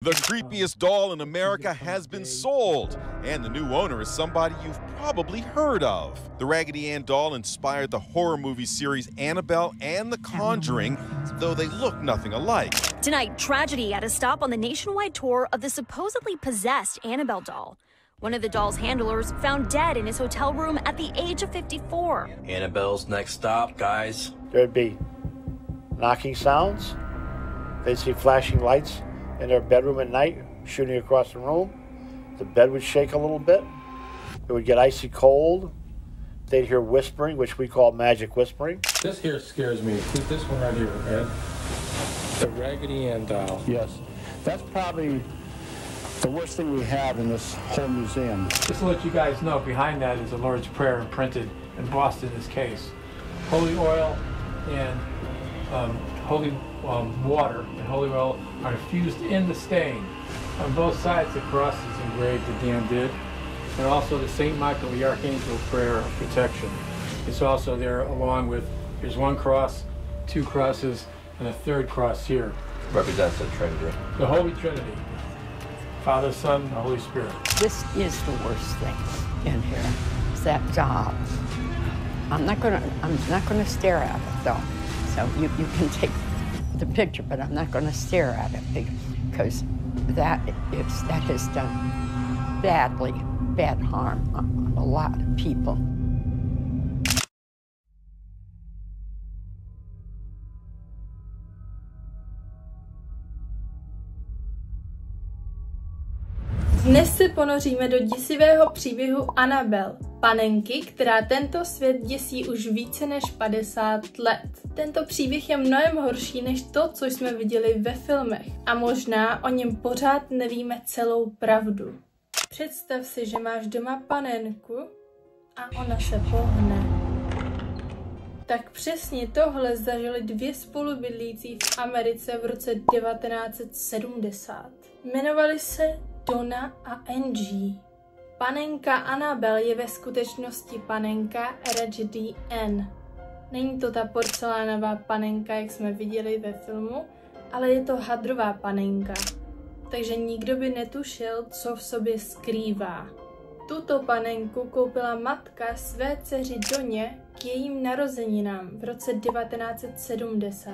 The creepiest doll in America has been sold, and the new owner is somebody you've probably heard of. The Raggedy Ann doll inspired the horror movie series Annabelle and The Conjuring, though they look nothing alike. Tonight, tragedy at a stop on the nationwide tour of the supposedly possessed Annabelle doll. One of the doll's handlers found dead in his hotel room at the age of 54. Annabelle's next stop, guys. There'd be knocking sounds. They'd see flashing lights in their bedroom at night, shooting across the room. The bed would shake a little bit. It would get icy cold. They'd hear whispering, which we call magic whispering. This here scares me. This one right here, Ed. The Raggedy Ann doll. Yes. That's probably the worst thing we have in this whole museum. Just to let you guys know, behind that is the Lord's Prayer imprinted, embossed in this case. Holy oil and holy water and holy oil are infused in the stain. On both sides, the cross is engraved that Dan did, and also the St. Michael the Archangel prayer of protection. It's also there along with, here's one cross, two crosses, and a third cross here. Represents the Trinity. The Holy Trinity. Father, Son, and Holy Spirit. This is the worst thing in here. It's that doll. I'm not gonna stare at it though. So you can take the picture, but I'm not gonna stare at it because that has done bad harm on a lot of people. Dnes se ponoříme do děsivého příběhu Annabelle, panenky, která tento svět děsí už více než 50 let. Tento příběh je mnohem horší než to, co jsme viděli ve filmech a možná o něm pořád nevíme celou pravdu. Představ si, že máš doma panenku a ona se pohne. Tak přesně tohle zažili dvě spolubydlící v Americe v roce 1970. Jmenovali se Donna a Angie. Panenka Annabelle je ve skutečnosti panenka Raggedy Ann. Není to ta porcelánová panenka, jak jsme viděli ve filmu, ale je to hadrová panenka. Takže nikdo by netušil, co v sobě skrývá. Tuto panenku koupila matka své dceři Doně k jejím narozeninám v roce 1970.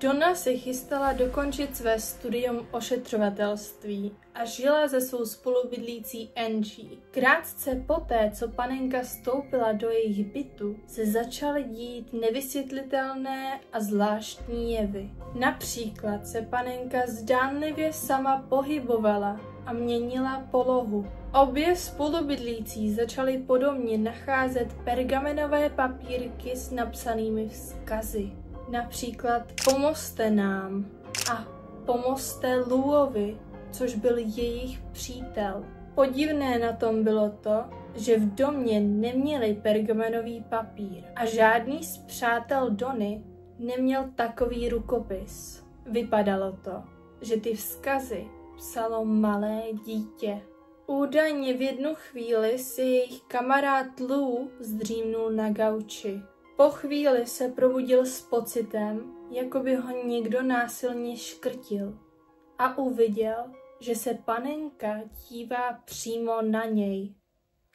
Donna se chystala dokončit své studium ošetřovatelství a žila se svou spolubydlící Angie. Krátce poté, co panenka vstoupila do jejich bytu, se začaly dít nevysvětlitelné a zvláštní jevy. Například se panenka zdánlivě sama pohybovala a měnila polohu. Obě spolubydlící začaly podobně nacházet pergamenové papírky s napsanými vzkazy. Například pomozte nám a pomozte Louovi, což byl jejich přítel. Podivné na tom bylo to, že v domě neměli pergamenový papír a žádný z přátel Donny neměl takový rukopis. Vypadalo to, že ty vzkazy psalo malé dítě. Údajně v jednu chvíli si jejich kamarád Lou zdřímnul na gauči. Po chvíli se probudil s pocitem, jako by ho někdo násilně škrtil a uviděl, že se panenka dívá přímo na něj.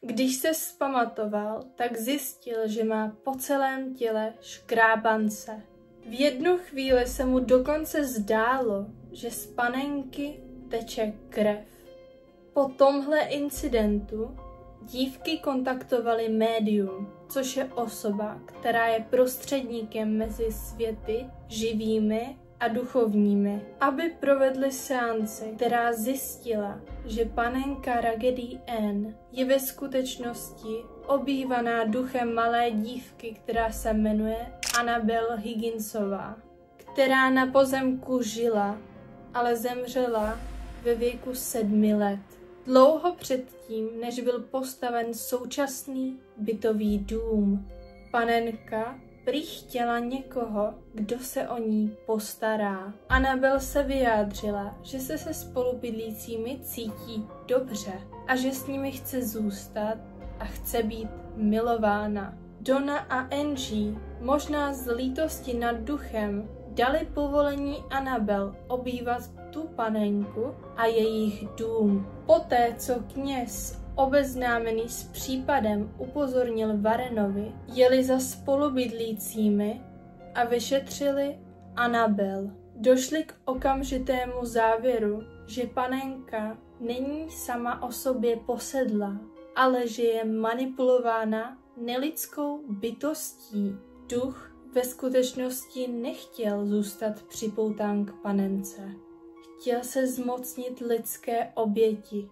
Když se vzpamatoval, tak zjistil, že má po celém těle škrábance. V jednu chvíli se mu dokonce zdálo, že z panenky teče krev. Po tomhle incidentu dívky kontaktovaly médium, což je osoba, která je prostředníkem mezi světy živými a duchovními, aby provedli seanci, která zjistila, že panenka Raggedy Ann je ve skutečnosti obývaná duchem malé dívky, která se jmenuje Annabelle Higginsová, která na pozemku žila, ale zemřela ve věku 7 let. Dlouho předtím, než byl postaven současný bytový dům. Panenka prý chtěla někoho, kdo se o ní postará. Annabelle se vyjádřila, že se spolubydlícími cítí dobře a že s nimi chce zůstat a chce být milována. Donna a Angie, možná z lítosti nad duchem, dali povolení Annabelle obývat tu panenku a jejich dům. Poté, co kněz obeznámený s případem upozornil Warrenovi, jeli za spolubydlícími a vyšetřili Annabel. Došli k okamžitému závěru, že panenka není sama o sobě posedlá, ale že je manipulována nelidskou bytostí. Duch ve skutečnosti nechtěl zůstat připoután k panence. Chtěl se zmocnit lidské oběti.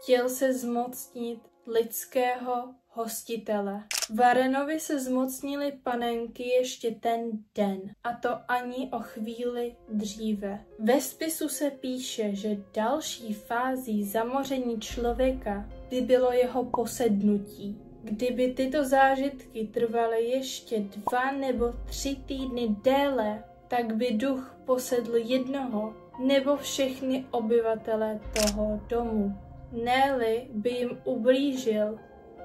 Chtěl se zmocnit lidského hostitele. Warrenovi se zmocnili panenky ještě ten den, a to ani o chvíli dříve. Ve spisu se píše, že další fází zamoření člověka by bylo jeho posednutí. Kdyby tyto zážitky trvaly ještě 2 nebo 3 týdny déle, tak by duch posedl jednoho nebo všechny obyvatele toho domu. Ne-li by jim ublížil,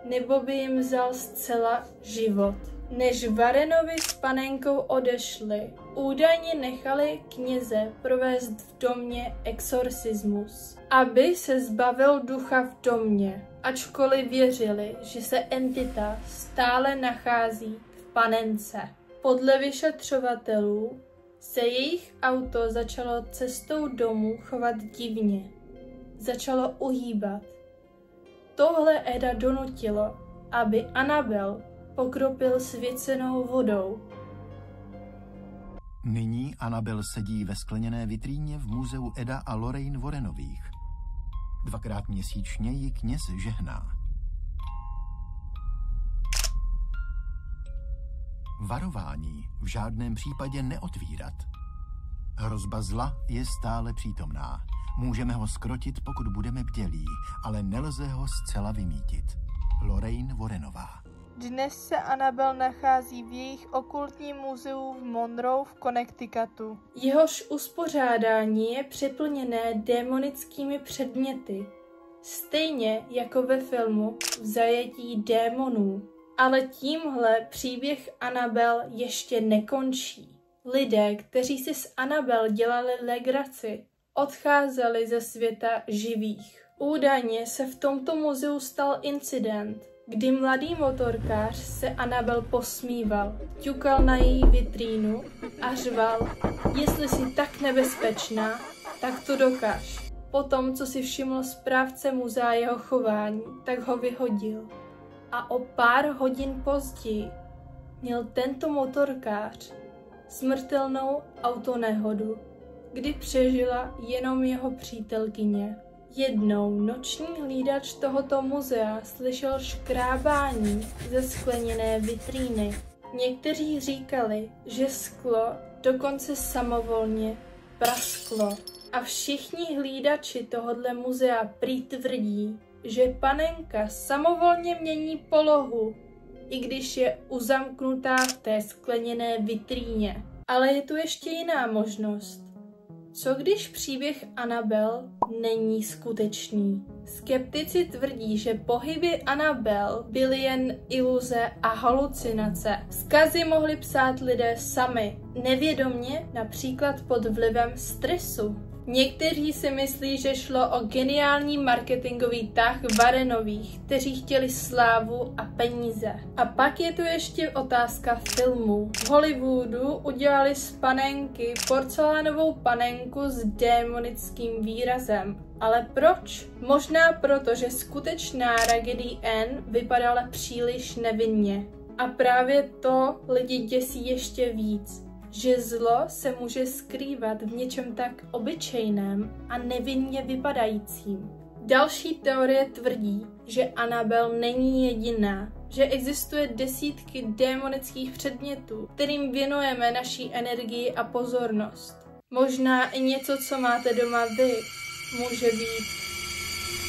nebo by jim vzal zcela život. Než Warrenovi s panenkou odešli, údajně nechali kněze provést v domě exorcismus, aby se zbavil ducha v domě, ačkoliv věřili, že se entita stále nachází v panence. Podle vyšetřovatelů se jejich auto začalo cestou domů chovat divně. Začalo uhýbat. Tohle Eda donutilo, aby Annabel pokropil svěcenou vodou. Nyní Annabel sedí ve skleněné vitríně v muzeu Eda a Lorraine Warrenových. 2krát měsíčně ji kněz žehná. Varování v žádném případě neotvírat. Hrozba zla je stále přítomná. Můžeme ho zkrotit, pokud budeme bdělí, ale nelze ho zcela vymítit. Lorraine Warrenová. Dnes se Annabel nachází v jejich okultním muzeu v Monroe v Connecticutu. Jehož uspořádání je přeplněné démonickými předměty, stejně jako ve filmu V zajetí démonů. Ale tímhle příběh Annabel ještě nekončí. Lidé, kteří si s Annabel dělali legraci, odcházeli ze světa živých. Údajně se v tomto muzeu stal incident, kdy mladý motorkář se Annabel posmíval, ťukal na její vitrínu a řval: jestli jsi tak nebezpečná, tak to dokáž. Potom, co si všiml správce muzea jeho chování, tak ho vyhodil. A o pár hodin později měl tento motorkář smrtelnou autonehodu, kdy přežila jenom jeho přítelkyně. Jednou noční hlídač tohoto muzea slyšel škrábání ze skleněné vitríny. Někteří říkali, že sklo dokonce samovolně prasklo. A všichni hlídači tohodle muzea prý tvrdí, že panenka samovolně mění polohu, i když je uzamknutá v té skleněné vitríně. Ale je tu ještě jiná možnost. Co když příběh Annabel není skutečný? Skeptici tvrdí, že pohyby Annabel byly jen iluze a halucinace. Vzkazy mohli psát lidé sami, nevědomně, například pod vlivem stresu. Někteří si myslí, že šlo o geniální marketingový tah Warrenových, kteří chtěli slávu a peníze. A pak je tu ještě otázka filmů. V Hollywoodu udělali z panenky porcelánovou panenku s démonickým výrazem. Ale proč? Možná proto, že skutečná Raggedy Ann vypadala příliš nevinně. A právě to lidi děsí ještě víc. Že zlo se může skrývat v něčem tak obyčejném a nevinně vypadajícím. Další teorie tvrdí, že Annabel není jediná, že existuje desítky démonických předmětů, kterým věnujeme naší energii a pozornost. Možná i něco, co máte doma vy, může být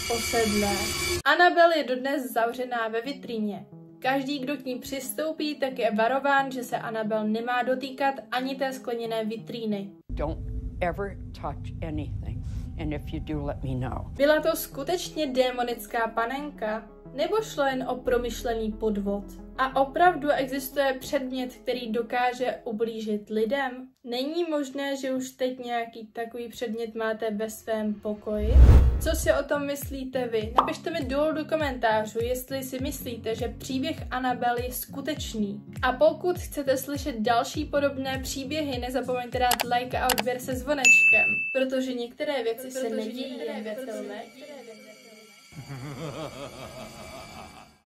posedlé. Annabel je dodnes zavřená ve vitríně. Každý, kdo k ní přistoupí, tak je varován, že se Annabel nemá dotýkat ani té skleněné vitríny. Don't ever touch anything. And if you do, let me know. Byla to skutečně démonická panenka, Nebo šlo jen o promyšlený podvod? A opravdu existuje předmět, který dokáže ublížit lidem? Není možné, že už teď nějaký takový předmět máte ve svém pokoji? Co si o tom myslíte vy? Napište mi dolů do komentářů, jestli si myslíte, že příběh Annabelle je skutečný. A pokud chcete slyšet další podobné příběhy, nezapomeňte dát like a odběr se zvonečkem, protože některé věci se nedějí jen ve filmech.